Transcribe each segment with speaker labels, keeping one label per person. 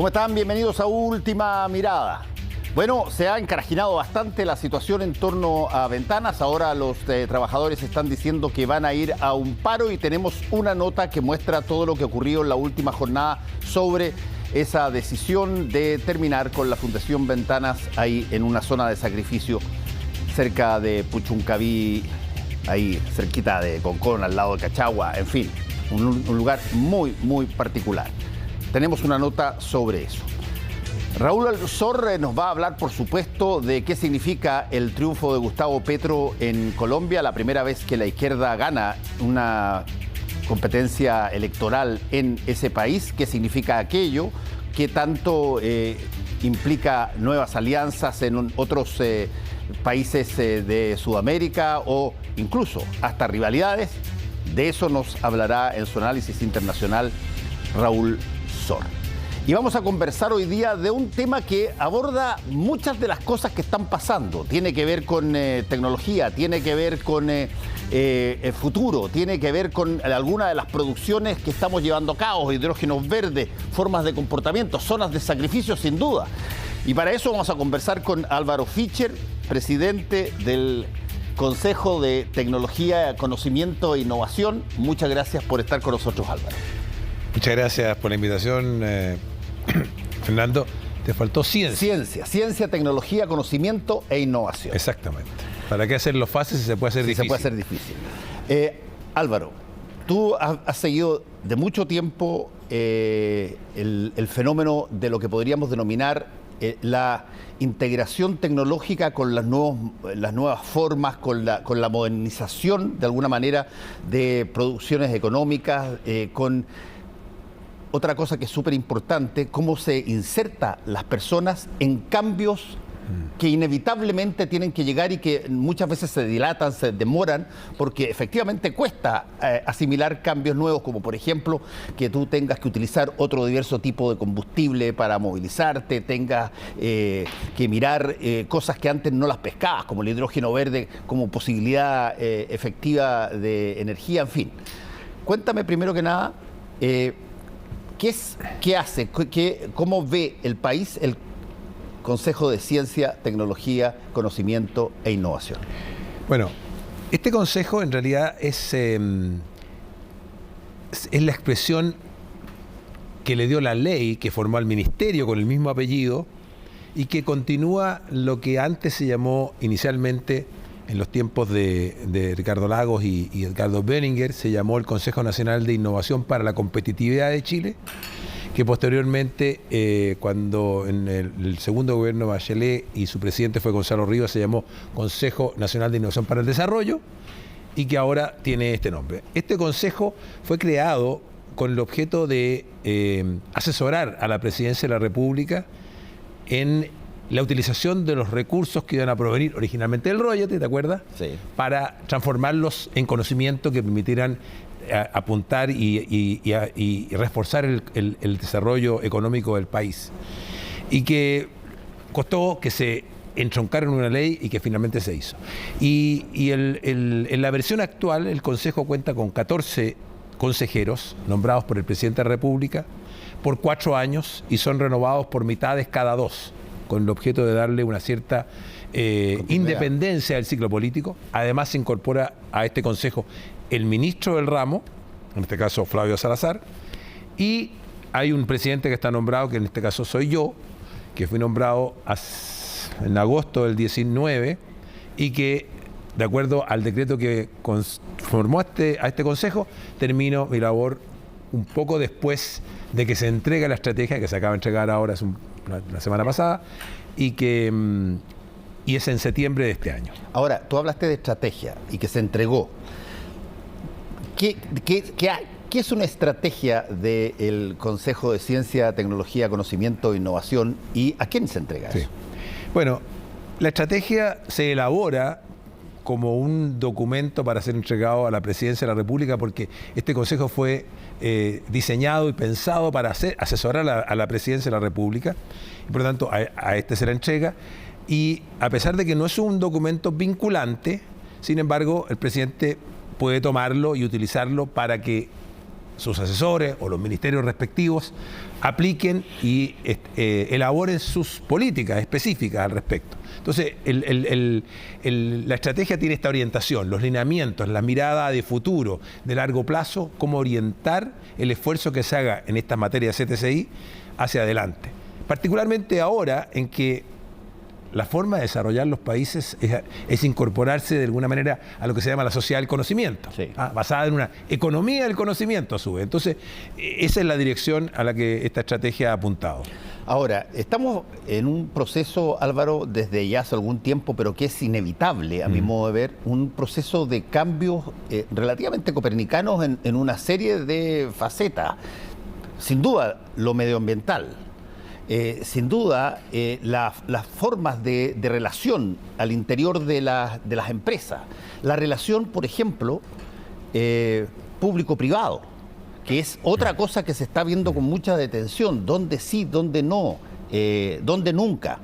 Speaker 1: ¿Cómo están? Bienvenidos a Última Mirada. Bueno, se ha encarajinado bastante la situación en torno a Ventanas. Ahora los trabajadores están diciendo que van a ir a un paro y tenemos una nota que muestra todo lo que ocurrió en la última jornada sobre esa decisión de terminar con la Fundación Ventanas ahí en una zona de sacrificio cerca de Puchuncaví, ahí cerquita de Concón, al lado de Cachagua, en fin, un lugar muy, muy particular. Tenemos una nota sobre eso. Raúl Alsor nos va a hablar, por supuesto, de qué significa el triunfo de Gustavo Petro en Colombia, la primera vez que la izquierda gana una competencia electoral en ese país, qué significa aquello, qué tanto implica nuevas alianzas en otros países de Sudamérica o incluso hasta rivalidades. De eso nos hablará en su análisis internacional Raúl Alsor. Y vamos a conversar hoy día de un tema que aborda muchas de las cosas que están pasando. Tiene que ver con tecnología, tiene que ver con el futuro, tiene que ver con algunas de las producciones que estamos llevando a cabo, hidrógenos verdes, formas de comportamiento, zonas de sacrificio sin duda. Y para eso vamos a conversar con Álvaro Fischer, presidente del Consejo de Tecnología, Conocimiento e Innovación. Muchas gracias por estar con nosotros, Álvaro.
Speaker 2: Muchas gracias por la invitación, Fernando. Te faltó ciencia.
Speaker 1: Ciencia, tecnología, conocimiento e innovación.
Speaker 2: Exactamente. ¿Para qué hacerlo fácil si se puede hacer difícil?
Speaker 1: Se puede hacer difícil. Álvaro, tú has seguido de mucho tiempo el fenómeno de lo que podríamos denominar la integración tecnológica con las nuevas formas, con la modernización, de alguna manera, de producciones económicas, con otra cosa que es súper importante, cómo se inserta las personas en cambios que inevitablemente tienen que llegar y que muchas veces se dilatan, se demoran, porque efectivamente cuesta asimilar cambios nuevos, como por ejemplo que tú tengas que utilizar otro diverso tipo de combustible para movilizarte, tengas que mirar cosas que antes no las pescabas, como el hidrógeno verde, como posibilidad efectiva de energía, en fin. Cuéntame primero que nada, ¿qué hace? ¿Cómo ve el país el Consejo de Ciencia, Tecnología, Conocimiento e Innovación?
Speaker 2: Bueno, este consejo en realidad es la expresión que le dio la ley que formó al ministerio con el mismo apellido y que continúa lo que antes se llamó inicialmente, en los tiempos de Ricardo Lagos y Edgardo Benninger, se llamó el Consejo Nacional de Innovación para la Competitividad de Chile, que posteriormente, cuando en el segundo gobierno de Bachelet y su presidente fue Gonzalo Rivas, se llamó Consejo Nacional de Innovación para el Desarrollo y que ahora tiene este nombre. Este consejo fue creado con el objeto de asesorar a la Presidencia de la República en la utilización de los recursos que iban a provenir originalmente del royalty, ¿te acuerdas?
Speaker 1: Sí.
Speaker 2: Para transformarlos en conocimiento que permitieran apuntar y reforzar el desarrollo económico del país. Y que costó que se entroncara en una ley y que finalmente se hizo. En la versión actual, el Consejo cuenta con 14 consejeros nombrados por el Presidente de la República por 4 años y son renovados por mitades cada 2, con el objeto de darle una cierta independencia del ciclo político. Además se incorpora a este consejo el ministro del ramo, en este caso Flavio Salazar, y hay un presidente que está nombrado, que en este caso soy yo, que fui nombrado en agosto del 19 y que, de acuerdo al decreto que formó a este consejo, termino mi labor un poco después de que se entrega la estrategia, que se acaba de entregar ahora la semana pasada, y es en septiembre de este año.
Speaker 1: Ahora, tú hablaste de estrategia y que se entregó. ¿Qué es una estrategia del Consejo de Ciencia, Tecnología, Conocimiento e Innovación y a quién se entrega eso?
Speaker 2: Bueno, la estrategia se elabora como un documento para ser entregado a la Presidencia de la República, porque este consejo fue diseñado y pensado para asesorar a la Presidencia de la República, y por lo tanto a este se la entrega, y a pesar de que no es un documento vinculante, sin embargo el presidente puede tomarlo y utilizarlo para que sus asesores o los ministerios respectivos apliquen y elaboren sus políticas específicas al respecto. Entonces, la estrategia tiene esta orientación, los lineamientos, la mirada de futuro, de largo plazo, cómo orientar el esfuerzo que se haga en esta materia de CTCI hacia adelante. Particularmente ahora en que la forma de desarrollar los países es incorporarse de alguna manera a lo que se llama la sociedad del conocimiento,
Speaker 1: sí,
Speaker 2: basada en una economía del conocimiento a su vez. Entonces, esa es la dirección a la que esta estrategia ha apuntado.
Speaker 1: Ahora, estamos en un proceso, Álvaro, desde ya hace algún tiempo, pero que es inevitable, a mi modo de ver, un proceso de cambios relativamente copernicanos en una serie de facetas. Sin duda, lo medioambiental. Sin duda, las formas de relación al interior de las empresas. La relación, por ejemplo, público-privado, que es otra cosa que se está viendo con mucha detención. Dónde sí, dónde no, dónde nunca.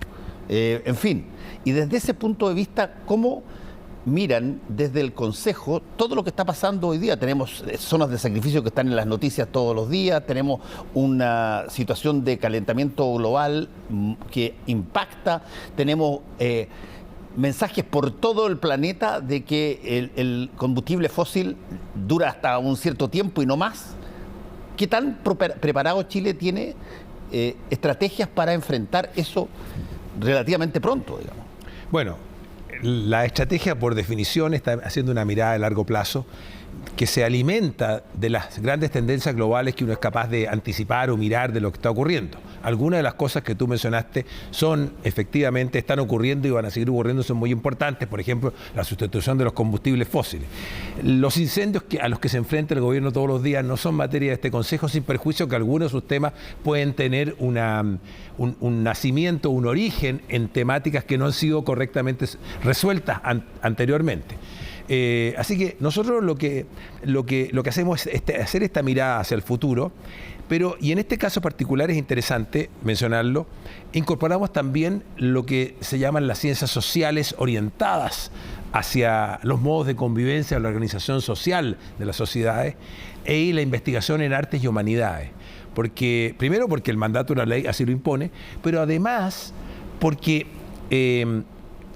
Speaker 1: En fin, y desde ese punto de vista, ¿cómo miran desde el Consejo todo lo que está pasando hoy día? Tenemos zonas de sacrificio que están en las noticias todos los días, tenemos una situación de calentamiento global que impacta, tenemos mensajes por todo el planeta de que el combustible fósil dura hasta un cierto tiempo y no más. ¿Qué tan preparado Chile tiene estrategias para enfrentar eso relativamente pronto, digamos?
Speaker 2: Bueno, la estrategia, por definición, está haciendo una mirada de largo plazo que se alimenta de las grandes tendencias globales que uno es capaz de anticipar o mirar de lo que está ocurriendo. Algunas de las cosas que tú mencionaste efectivamente están ocurriendo y van a seguir ocurriendo, son muy importantes. Por ejemplo, la sustitución de los combustibles fósiles. Los incendios a los que se enfrenta el gobierno todos los días no son materia de este Consejo, sin perjuicio que algunos de sus temas pueden tener un nacimiento, un origen en temáticas que no han sido correctamente resueltas anteriormente. Así que nosotros lo que hacemos es hacer esta mirada hacia el futuro, y en este caso particular es interesante mencionarlo, incorporamos también lo que se llaman las ciencias sociales orientadas hacia los modos de convivencia, la organización social de las sociedades y la investigación en artes y humanidades. Primero porque el mandato de la ley así lo impone, pero además porque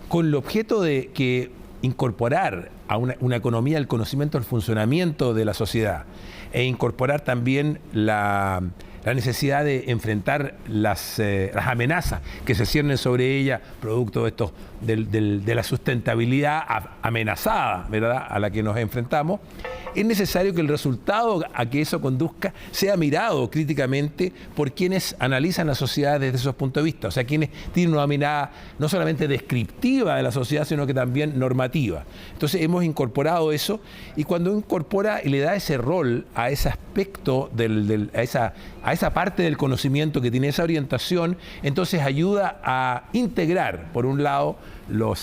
Speaker 2: con el objeto de que incorporar a una economía del conocimiento al funcionamiento de la sociedad e incorporar también la necesidad de enfrentar las amenazas que se ciernen sobre ella, producto de la sustentabilidad amenazada, ¿verdad?, a la que nos enfrentamos. Es necesario que el resultado a que eso conduzca sea mirado críticamente por quienes analizan la sociedad desde esos puntos de vista, o sea, quienes tienen una mirada no solamente descriptiva de la sociedad, sino que también normativa. Entonces hemos incorporado eso, y cuando incorpora y le da ese rol a ese aspecto, a esa parte del conocimiento que tiene esa orientación, entonces ayuda a integrar, por un lado, lo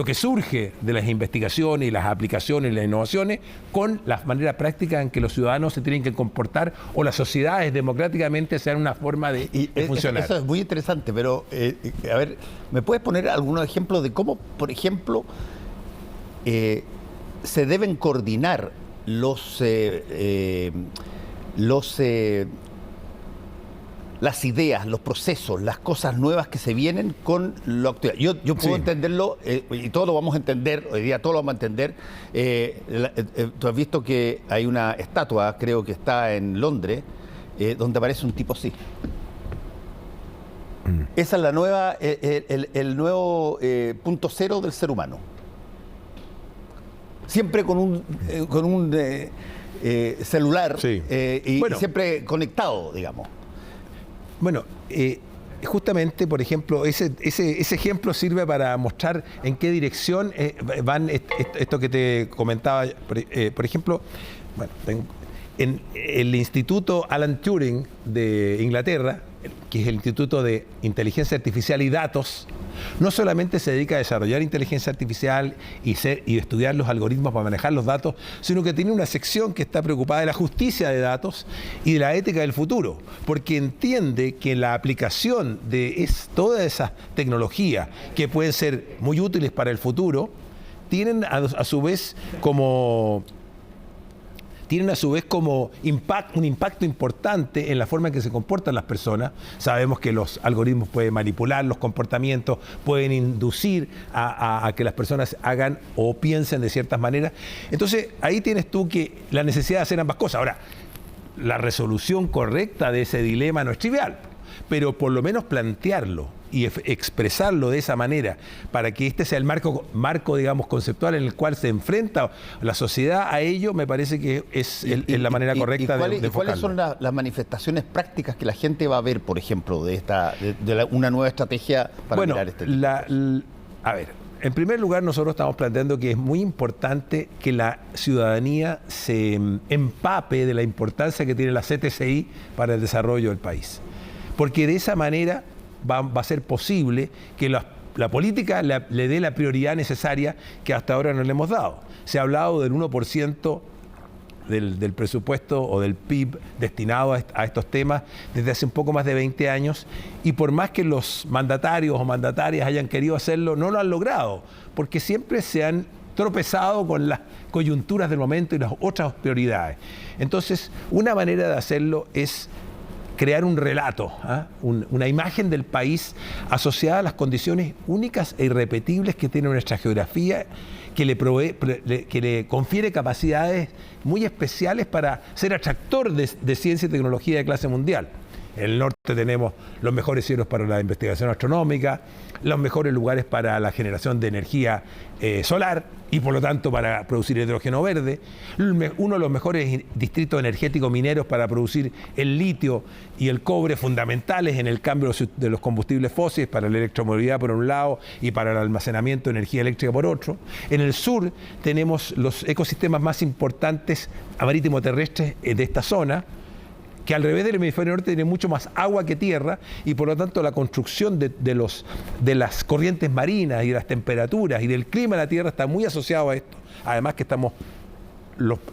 Speaker 2: que surge de las investigaciones y las aplicaciones y las innovaciones con las maneras prácticas en que los ciudadanos se tienen que comportar o las sociedades democráticamente sean una forma de funcionar.
Speaker 1: Eso es muy interesante, pero a ver, ¿me puedes poner algunos ejemplos de cómo, por ejemplo, se deben coordinar las ideas, los procesos, las cosas nuevas que se vienen con lo actual? Yo puedo entenderlo, y todos lo vamos a entender, hoy día todos lo vamos a entender. Tú has visto que hay una estatua, creo que está en Londres, donde aparece un tipo así. Esa es la nueva, el nuevo punto cero del ser humano. Siempre con un celular,
Speaker 2: sí,
Speaker 1: y siempre conectado, digamos.
Speaker 2: Bueno, justamente, por ejemplo, ese ejemplo sirve para mostrar en qué dirección van esto que te comentaba. Por ejemplo, en el Instituto Alan Turing de Inglaterra, que es el Instituto de Inteligencia Artificial y Datos, no solamente se dedica a desarrollar inteligencia artificial y estudiar los algoritmos para manejar los datos, sino que tiene una sección que está preocupada de la justicia de datos y de la ética del futuro, porque entiende que la aplicación de todas esas tecnologías que pueden ser muy útiles para el futuro, tienen a su vez como tienen a su vez como un impacto importante en la forma en que se comportan las personas. Sabemos que los algoritmos pueden manipular los comportamientos, pueden inducir a que las personas hagan o piensen de ciertas maneras. Entonces, ahí tienes tú que la necesidad de hacer ambas cosas. Ahora, la resolución correcta de ese dilema no es trivial, pero por lo menos plantearlo y expresarlo de esa manera para que este sea el marco, digamos, conceptual en el cual se enfrenta la sociedad a ello, me parece que es la manera correcta de enfocarlo.
Speaker 1: ¿Cuáles son las manifestaciones prácticas que la gente va a ver, por ejemplo, de una nueva estrategia para mirar este tema?
Speaker 2: A ver, en primer lugar, nosotros estamos planteando que es muy importante que la ciudadanía se empape de la importancia que tiene la CTCI para el desarrollo del país. Porque de esa manera va a ser posible que la política le dé la prioridad necesaria que hasta ahora no le hemos dado. Se ha hablado del 1% del presupuesto o del PIB destinado a estos temas desde hace un poco más de 20 años, y por más que los mandatarios o mandatarias hayan querido hacerlo, no lo han logrado, porque siempre se han tropezado con las coyunturas del momento y las otras prioridades. Entonces, una manera de hacerlo es crear un relato, una imagen del país asociada a las condiciones únicas e irrepetibles que tiene nuestra geografía, que le confiere capacidades muy especiales para ser atractor de ciencia y tecnología de clase mundial. En el norte tenemos los mejores cielos para la investigación astronómica, los mejores lugares para la generación de energía solar y por lo tanto para producir hidrógeno verde, uno de los mejores distritos energéticos mineros para producir el litio y el cobre fundamentales en el cambio de los combustibles fósiles para la electromovilidad por un lado y para el almacenamiento de energía eléctrica por otro. En el sur tenemos los ecosistemas más importantes marítimo-terrestres de esta zona, que al revés del hemisferio norte tiene mucho más agua que tierra, y por lo tanto la construcción de las corrientes marinas y de las temperaturas y del clima de la tierra está muy asociado a esto. Además que estamos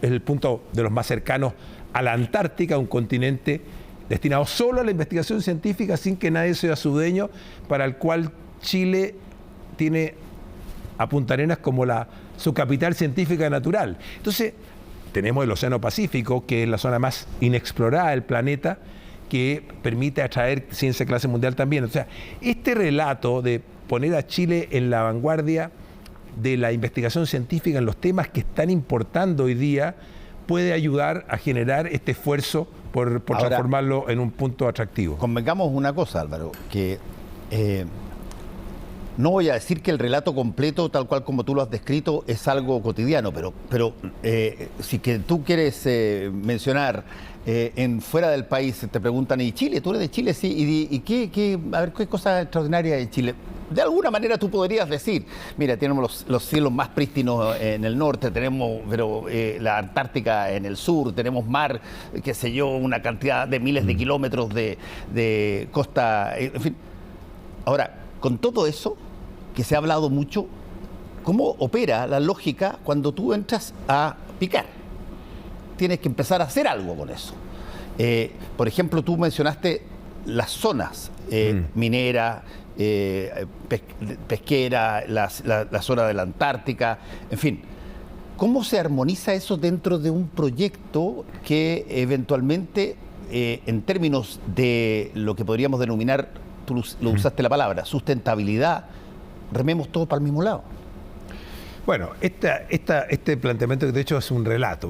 Speaker 2: es el punto de los más cercanos a la Antártica, un continente destinado solo a la investigación científica sin que nadie sea su dueño, para el cual Chile tiene a Punta Arenas como su capital científica natural. Entonces, tenemos el Océano Pacífico, que es la zona más inexplorada del planeta, que permite atraer ciencia de clase mundial también. O sea, este relato de poner a Chile en la vanguardia de la investigación científica en los temas que están importando hoy día puede ayudar a generar este esfuerzo por ahora, transformarlo en un punto atractivo.
Speaker 1: Convengamos una cosa, Álvaro, que no voy a decir que el relato completo, tal cual como tú lo has descrito, es algo cotidiano, pero si que tú quieres mencionar fuera del país, te preguntan, ¿y Chile? ¿Tú eres de Chile? Sí. ¿Y qué cosa extraordinaria en Chile? De alguna manera tú podrías decir, mira, tenemos los cielos más prístinos en el norte, tenemos la Antártica en el sur, tenemos mar, qué sé yo, una cantidad de miles de kilómetros de costa, en fin. Ahora, con todo eso, que se ha hablado mucho, ¿cómo opera la lógica cuando tú entras a picar? Tienes que empezar a hacer algo con eso. Por ejemplo, tú mencionaste las zonas minera, pesquera, la zona de la Antártica, en fin. ¿Cómo se armoniza eso dentro de un proyecto que eventualmente, en términos de lo que podríamos denominar, tú lo usaste la palabra, sustentabilidad, rememos todo para el mismo lado?
Speaker 2: Bueno, este planteamiento que de hecho es un relato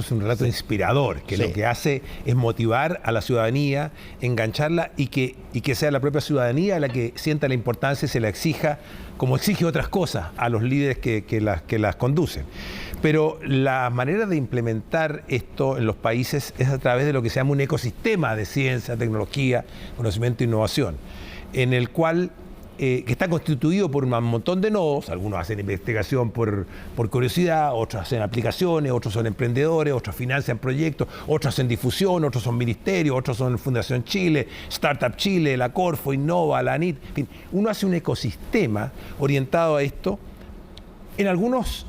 Speaker 2: sí, inspirador, que sí, lo que hace es motivar a la ciudadanía, engancharla y que sea la propia ciudadanía la que sienta la importancia y se la exija, como exige otras cosas a los líderes que las conducen. Pero la manera de implementar esto en los países es a través de lo que se llama un ecosistema de ciencia, tecnología, conocimiento e innovación, en el cual que está constituido por un montón de nodos. Algunos hacen investigación por curiosidad, otros hacen aplicaciones, otros son emprendedores, otros financian proyectos, otros hacen difusión, otros son ministerios, otros son Fundación Chile, Startup Chile, la Corfo, Innova, la ANIT. En fin, uno hace un ecosistema orientado a esto. En algunos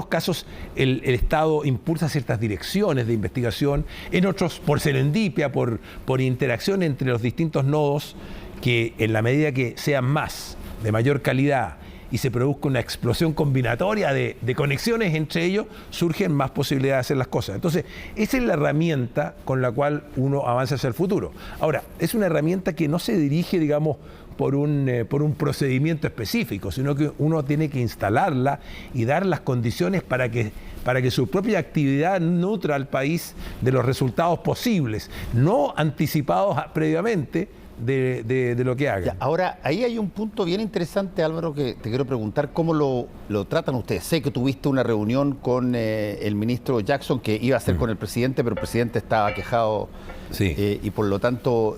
Speaker 2: casos el Estado impulsa ciertas direcciones de investigación, en otros por serendipia, por interacción entre los distintos nodos, que en la medida que sean más, de mayor calidad y se produzca una explosión combinatoria de conexiones entre ellos, surgen más posibilidades de hacer las cosas. Entonces, esa es la herramienta con la cual uno avanza hacia el futuro. Ahora, es una herramienta que no se dirige, digamos, por un procedimiento específico, sino que uno tiene que instalarla y dar las condiciones para que su propia actividad nutra al país de los resultados posibles, no anticipados previamente de lo que haga.
Speaker 1: Ahora, ahí hay un punto bien interesante, Álvaro, que te quiero preguntar cómo lo tratan ustedes. Sé que tuviste una reunión con el ministro Jackson, que iba a ser con el presidente, pero el presidente estaba quejado,
Speaker 2: sí.
Speaker 1: y por lo tanto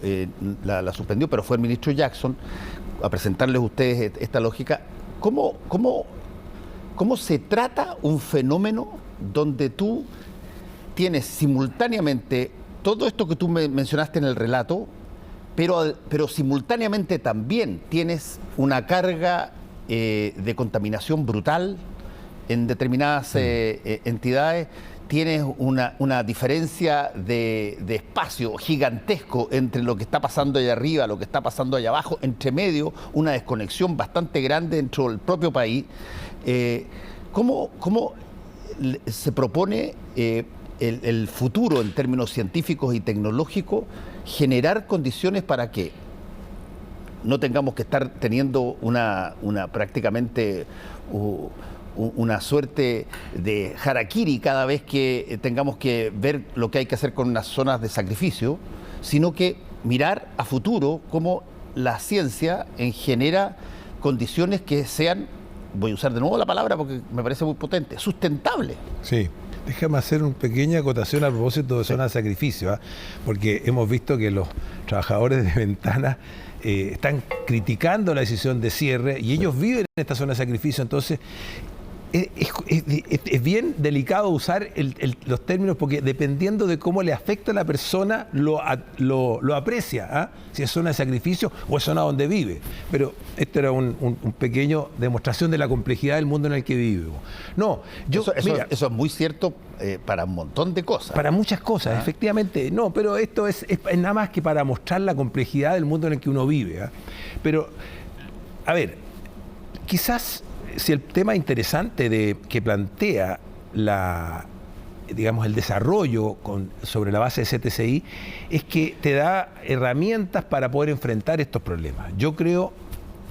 Speaker 1: la suspendió, pero fue el ministro Jackson a presentarles a ustedes esta lógica. ¿Cómo se trata un fenómeno donde tú tienes simultáneamente todo esto que tú mencionaste en el relato, pero simultáneamente también tienes una carga de contaminación brutal en determinadas entidades, tienes una diferencia de espacio gigantesco entre lo que está pasando allá arriba, lo que está pasando allá abajo, entre medio, una desconexión bastante grande dentro del propio país. ¿Cómo se propone el futuro en términos científicos y tecnológicos, generar condiciones para que no tengamos que estar teniendo prácticamente una suerte de harakiri cada vez que tengamos que ver lo que hay que hacer con unas zonas de sacrificio, sino que mirar a futuro cómo la ciencia genera condiciones que sean, voy a usar de nuevo la palabra porque me parece muy potente, sustentable?
Speaker 2: Sí. Déjame hacer una pequeña acotación a propósito de zona de sacrificio, porque hemos visto que los trabajadores de Ventana están criticando la decisión de cierre y ellos viven en esta zona de sacrificio. Entonces es bien delicado usar los términos, porque dependiendo de cómo le afecta a la persona lo aprecia, si es zona de sacrificio o es zona donde vive. Pero esto era un pequeño demostración de la complejidad del mundo en el que vivimos. No,
Speaker 1: eso es muy cierto para un montón de cosas.
Speaker 2: Para muchas cosas, efectivamente. No, pero esto es nada más que para mostrar la complejidad del mundo en el que uno vive. Pero, a ver, quizás si el tema interesante que plantea el desarrollo sobre la base de CTCI es que te da herramientas para poder enfrentar estos problemas. Yo creo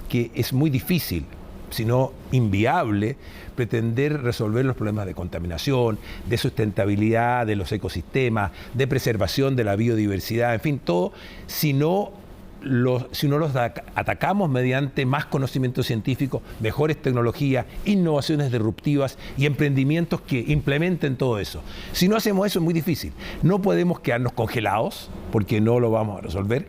Speaker 2: que es muy difícil, si no inviable, pretender resolver los problemas de contaminación, de sustentabilidad de los ecosistemas, de preservación de la biodiversidad, en fin, todo, si no los atacamos mediante más conocimiento científico, mejores tecnologías, innovaciones disruptivas y emprendimientos que implementen todo eso. Si no hacemos eso es muy difícil. No podemos quedarnos congelados, porque no lo vamos a resolver,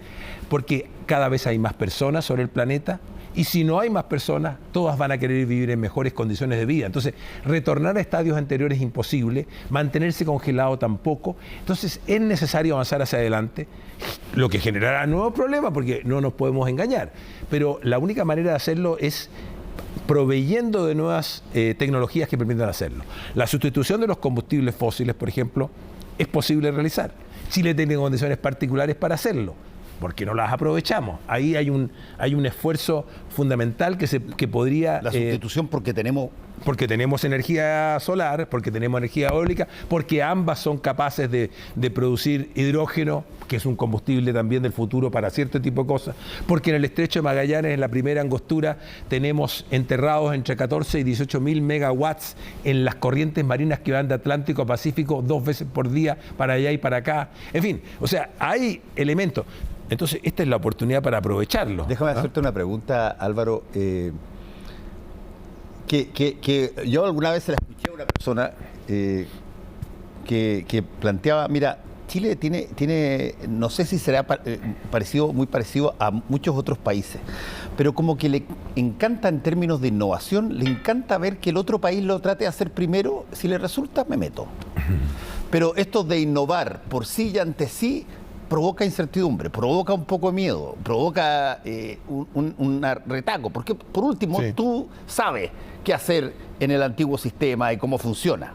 Speaker 2: porque cada vez hay más personas sobre el planeta, y si no hay más personas, todas van a querer vivir en mejores condiciones de vida. Entonces, retornar a estadios anteriores es imposible, mantenerse congelado tampoco. Entonces, es necesario avanzar hacia adelante, lo que generará nuevos problemas, porque no nos podemos engañar. Pero la única manera de hacerlo es proveyendo de nuevas tecnologías que permitan hacerlo. La sustitución de los combustibles fósiles, por ejemplo, es posible realizar. Chile tiene condiciones particulares para hacerlo, porque no las aprovechamos. Ahí hay un esfuerzo fundamental que podría...
Speaker 1: La sustitución porque tenemos
Speaker 2: energía solar, porque tenemos energía eólica, porque ambas son capaces de producir hidrógeno, que es un combustible también del futuro para cierto tipo de cosas, porque en el estrecho de Magallanes, en la primera angostura, tenemos enterrados entre 14 y 18 mil megawatts en las corrientes marinas que van de Atlántico a Pacífico 2 veces por día, para allá y para acá. En fin, o sea, hay elementos. Entonces, esta es la oportunidad para aprovecharlo.
Speaker 1: Déjame hacerte una pregunta, Álvaro, que yo alguna vez se la escuché a una persona que planteaba, mira, Chile tiene, no sé si será muy parecido a muchos otros países, pero como que le encanta en términos de innovación, le encanta ver que el otro país lo trate de hacer primero, si le resulta, me meto. Pero esto de innovar por sí y ante sí provoca incertidumbre, provoca un poco de miedo, provoca un retaco, porque por último tú sabes qué hacer en el antiguo sistema y cómo funciona.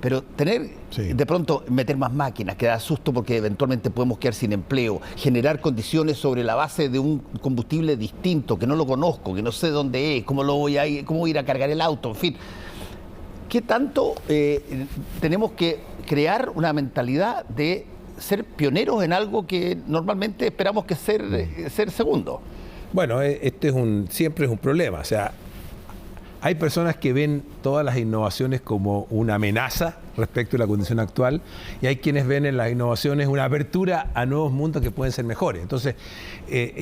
Speaker 1: pero tener, de pronto, meter más máquinas, que da susto porque eventualmente podemos quedar sin empleo, generar condiciones sobre la base de un combustible distinto, que no lo conozco, que no sé dónde es, cómo voy a ir a cargar el auto, en fin. ¿Qué tanto tenemos que crear una mentalidad de ser pioneros en algo que normalmente esperamos que ser segundo?
Speaker 2: Bueno, siempre es un problema. O sea, hay personas que ven todas las innovaciones como una amenaza respecto a la condición actual y hay quienes ven en las innovaciones una apertura a nuevos mundos que pueden ser mejores. Entonces,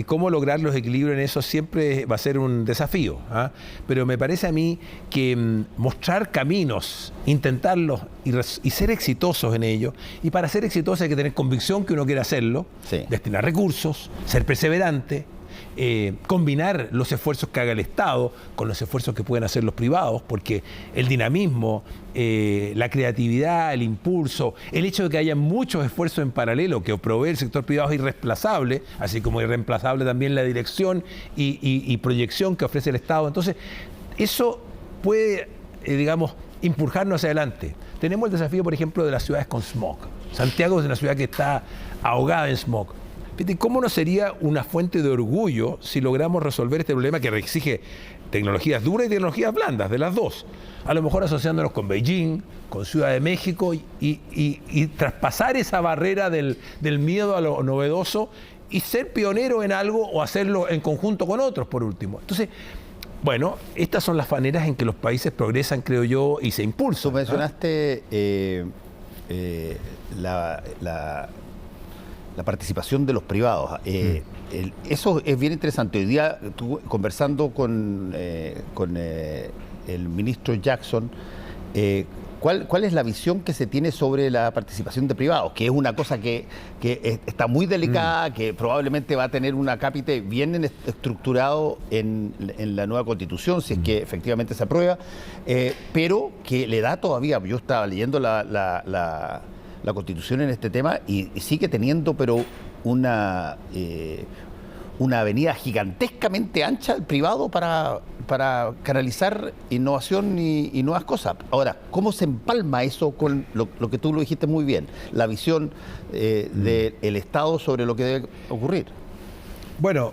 Speaker 2: cómo lograr los equilibrios en eso siempre va a ser un desafío, ¿ah? Pero me parece a mí que mostrar caminos, intentarlos y ser exitosos en ello, y para ser exitosos hay que tener convicción que uno quiere hacerlo, destinar recursos, ser perseverante, combinar los esfuerzos que haga el Estado con los esfuerzos que pueden hacer los privados, porque el dinamismo, la creatividad, el impulso, el hecho de que haya muchos esfuerzos en paralelo que provee el sector privado es irreemplazable, así como irreemplazable también la dirección y proyección que ofrece el Estado. Entonces, eso puede, digamos, impulsarnos hacia adelante. Tenemos el desafío, por ejemplo, de las ciudades con smog. Santiago es una ciudad que está ahogada en smog. ¿Cómo no sería una fuente de orgullo si logramos resolver este problema que exige tecnologías duras y tecnologías blandas, de las dos? A lo mejor asociándonos con Beijing, con Ciudad de México y traspasar esa barrera del miedo a lo novedoso y ser pionero en algo o hacerlo en conjunto con otros, por último. Entonces, bueno, estas son las maneras en que los países progresan, creo yo, y se impulsan.
Speaker 1: Tú mencionaste la participación de los privados. Eso es bien interesante. Hoy día, conversando con el ministro Jackson, ¿cuál es la visión que se tiene sobre la participación de privados? Que es una cosa que está muy delicada, que probablemente va a tener un acápite bien estructurado en la nueva Constitución, si es que efectivamente se aprueba, pero que le da todavía, yo estaba leyendo la Constitución en este tema y sigue teniendo pero una avenida gigantescamente ancha el privado para canalizar innovación y nuevas cosas. Ahora, ¿cómo se empalma eso con lo que tú lo dijiste muy bien, la visión del Estado sobre lo que debe ocurrir?
Speaker 2: Bueno,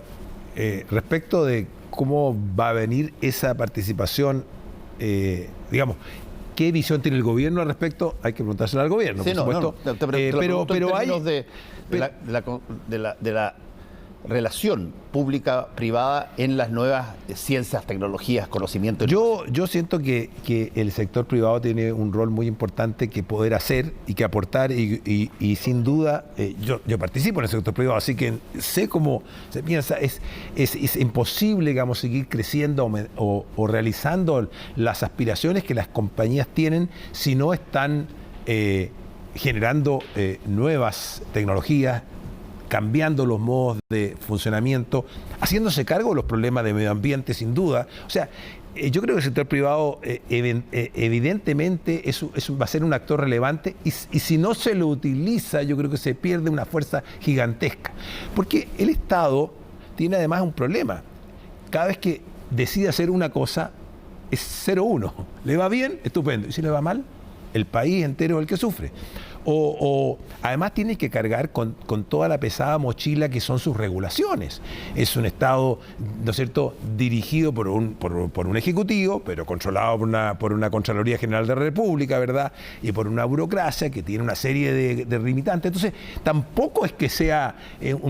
Speaker 2: respecto de cómo va a venir esa participación, digamos, ¿qué visión tiene el gobierno al respecto? Hay que preguntárselo al gobierno,
Speaker 1: sí,
Speaker 2: por supuesto.
Speaker 1: No, pero hay de la relación pública-privada en las nuevas ciencias, tecnologías, conocimiento.
Speaker 2: Yo siento que el sector privado tiene un rol muy importante que poder hacer y que aportar y sin duda, yo participo en el sector privado, así que sé cómo se piensa. Es imposible, digamos, seguir creciendo o realizando las aspiraciones que las compañías tienen si no están generando nuevas tecnologías, cambiando los modos de funcionamiento, haciéndose cargo de los problemas de medio ambiente, sin duda. O sea, yo creo que el sector privado evidentemente va a ser un actor relevante y si no se lo utiliza, yo creo que se pierde una fuerza gigantesca. Porque el Estado tiene además un problema. Cada vez que decide hacer una cosa, es 0-1. ¿Le va bien? Estupendo. ¿Y si le va mal? El país entero es el que sufre. Además tiene que cargar con toda la pesada mochila que son sus regulaciones. Es un Estado, ¿no es cierto?, dirigido por un ejecutivo, pero controlado por una Contraloría General de la República, ¿verdad?, y por una burocracia que tiene una serie de limitantes. Entonces, tampoco es que sea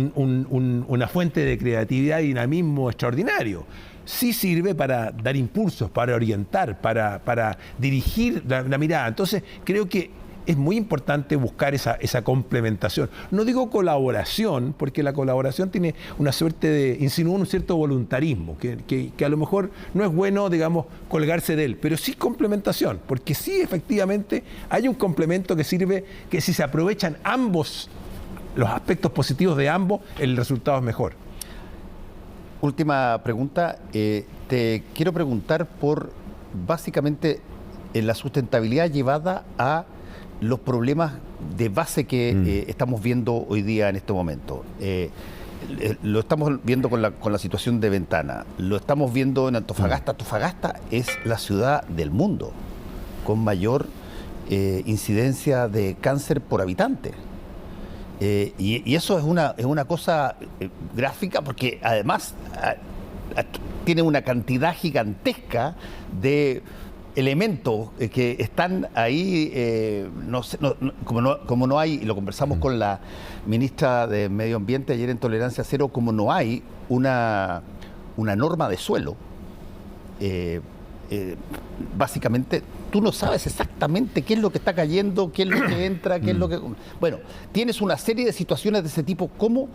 Speaker 2: una fuente de creatividad y dinamismo extraordinario. Sí sirve para dar impulsos, para orientar, para dirigir la mirada. Entonces, creo que es muy importante buscar esa complementación. No digo colaboración, porque la colaboración tiene una suerte insinúa un cierto voluntarismo, que a lo mejor no es bueno, digamos, colgarse de él, pero sí complementación, porque sí, efectivamente, hay un complemento que sirve, que si se aprovechan ambos, los aspectos positivos de ambos, el resultado es mejor.
Speaker 1: Última pregunta. Te quiero preguntar por, básicamente, la sustentabilidad llevada a los problemas de base que estamos viendo hoy día en este momento. Lo estamos viendo con la situación de Ventana, lo estamos viendo en Antofagasta. Antofagasta es la ciudad del mundo con mayor incidencia de cáncer por habitante. Y eso es una cosa gráfica porque además tiene una cantidad gigantesca de elementos que están ahí, como no hay, y lo conversamos con la ministra de Medio Ambiente ayer en Tolerancia Cero, como no hay una norma de suelo, básicamente tú no sabes exactamente qué es lo que está cayendo, qué es lo que entra, qué es lo que... Bueno, tienes una serie de situaciones de ese tipo. ¿Cómo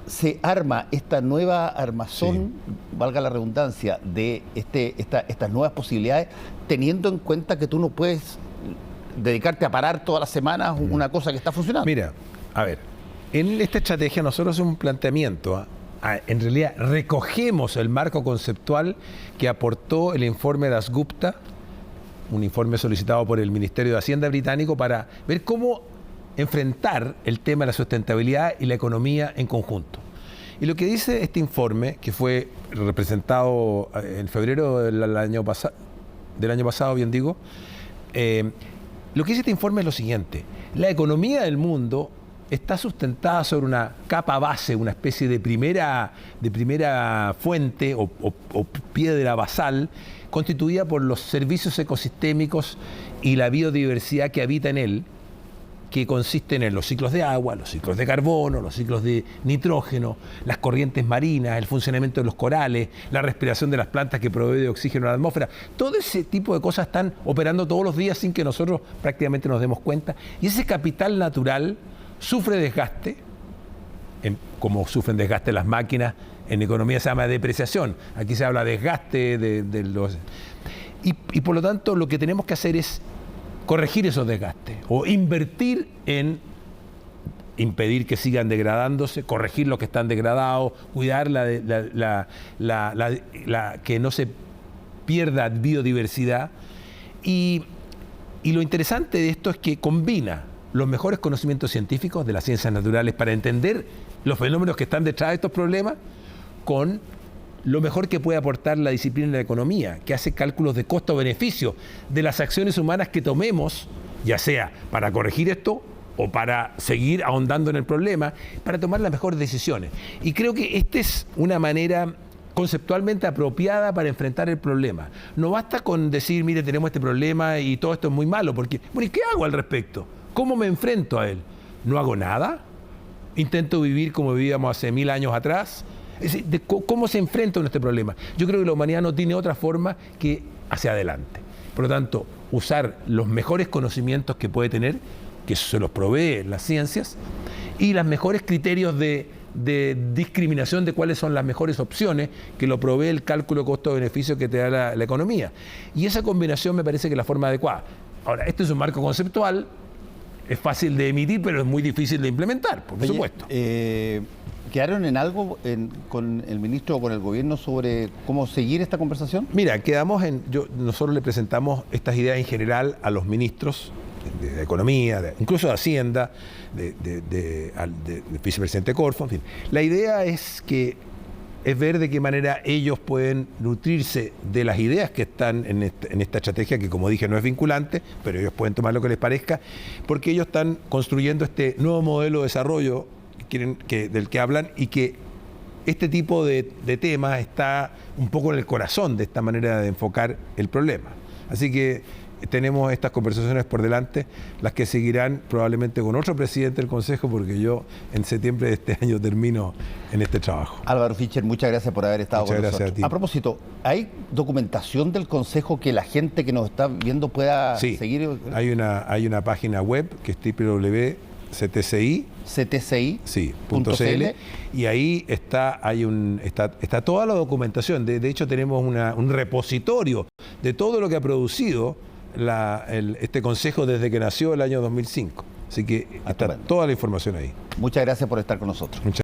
Speaker 1: se arma esta nueva armazón, valga la redundancia, de estas nuevas posibilidades, teniendo en cuenta que tú no puedes dedicarte a parar todas las semanas una cosa que está funcionando?
Speaker 2: Mira, a ver, en esta estrategia nosotros hacemos un planteamiento. En realidad recogemos el marco conceptual que aportó el informe de Dasgupta, un informe solicitado por el Ministerio de Hacienda británico, para ver cómo enfrentar el tema de la sustentabilidad y la economía en conjunto. Y lo que dice este informe, que fue representado en febrero del año pasado, bien digo, lo que dice este informe es lo siguiente: la economía del mundo está sustentada sobre una capa base, una especie de primera fuente o piedra basal, constituida por los servicios ecosistémicos y la biodiversidad que habita en él, que consisten en los ciclos de agua, los ciclos de carbono, los ciclos de nitrógeno, las corrientes marinas, el funcionamiento de los corales, la respiración de las plantas que provee de oxígeno a la atmósfera. Todo ese tipo de cosas están operando todos los días sin que nosotros prácticamente nos demos cuenta. Y ese capital natural sufre desgaste, como sufren desgaste las máquinas, en economía se llama depreciación, aquí se habla de desgaste de los... Y por lo tanto lo que tenemos que hacer es corregir esos desgastes o invertir en impedir que sigan degradándose, corregir los que están degradados, cuidar que no se pierda biodiversidad. Y lo interesante de esto es que combina los mejores conocimientos científicos de las ciencias naturales para entender los fenómenos que están detrás de estos problemas con lo mejor que puede aportar la disciplina de la economía, que hace cálculos de costo-beneficio de las acciones humanas que tomemos, ya sea para corregir esto o para seguir ahondando en el problema, para tomar las mejores decisiones. Y creo que esta es una manera conceptualmente apropiada para enfrentar el problema. No basta con decir, mire, tenemos este problema y todo esto es muy malo, porque, bueno, ¿y qué hago al respecto? ¿Cómo me enfrento a él? ¿No hago nada? ¿Intento vivir como vivíamos hace 1000 años atrás? Es decir, ¿cómo se enfrenta a este problema? Yo creo que la humanidad no tiene otra forma que hacia adelante. Por lo tanto, usar los mejores conocimientos que puede tener, que se los provee las ciencias, y los mejores criterios de discriminación de cuáles son las mejores opciones, que lo provee el cálculo costo-beneficio que te da la economía. Y esa combinación me parece que es la forma adecuada. Ahora, este es un marco conceptual, es fácil de emitir, pero es muy difícil de implementar, por supuesto.
Speaker 1: ¿Quedaron en algo con el ministro o con el gobierno sobre cómo seguir esta conversación?
Speaker 2: Mira, nosotros le presentamos estas ideas en general a los ministros de Economía, incluso de Hacienda, del vicepresidente Corfo, en fin. La idea es ver de qué manera ellos pueden nutrirse de las ideas que están en esta estrategia, que como dije no es vinculante, pero ellos pueden tomar lo que les parezca, porque ellos están construyendo este nuevo modelo de desarrollo del que hablan, y que este tipo de temas está un poco en el corazón de esta manera de enfocar el problema. Así que tenemos estas conversaciones por delante, las que seguirán probablemente con otro presidente del Consejo, porque yo en septiembre de este año termino en este trabajo.
Speaker 1: Álvaro Fischer, muchas gracias por haber estado con nosotros.
Speaker 2: Gracias a ti.
Speaker 1: A propósito, ¿hay documentación del Consejo que la gente que nos está viendo pueda seguir?
Speaker 2: Hay una página web que es www.ctci.cl, y ahí está toda la documentación. De hecho, tenemos un repositorio de todo lo que ha producido este Consejo desde que nació el año 2005. Así que está toda la información ahí.
Speaker 1: Muchas gracias por estar con nosotros.